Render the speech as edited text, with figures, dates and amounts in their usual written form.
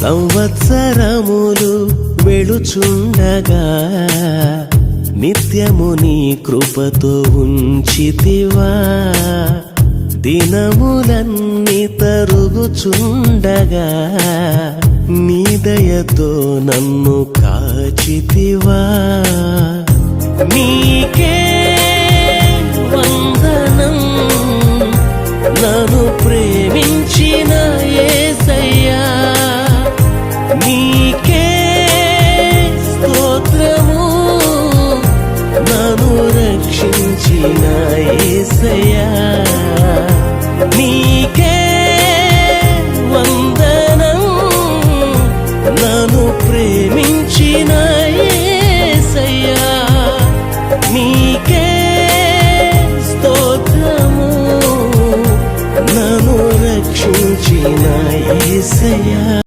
సంవత్సరములు వెళుచుండగా నిత్యము నీ కృపతో ఉంచితివా. దినములన్నీ తరుగుచుండగా నీ దయతో నన్ను కాచితివా. నీకే వందనం నన్ను ప్రేమించిన యేసయ్యా. నీకే స్తోత్రము నన్ను రక్షించిన యేసయ్యా. నీకే వందనం నన్ను ప్రేమించిన యేసయ్యా. నీకే స్తోత్రము నన్ను రక్షించిన యేసయ్యా.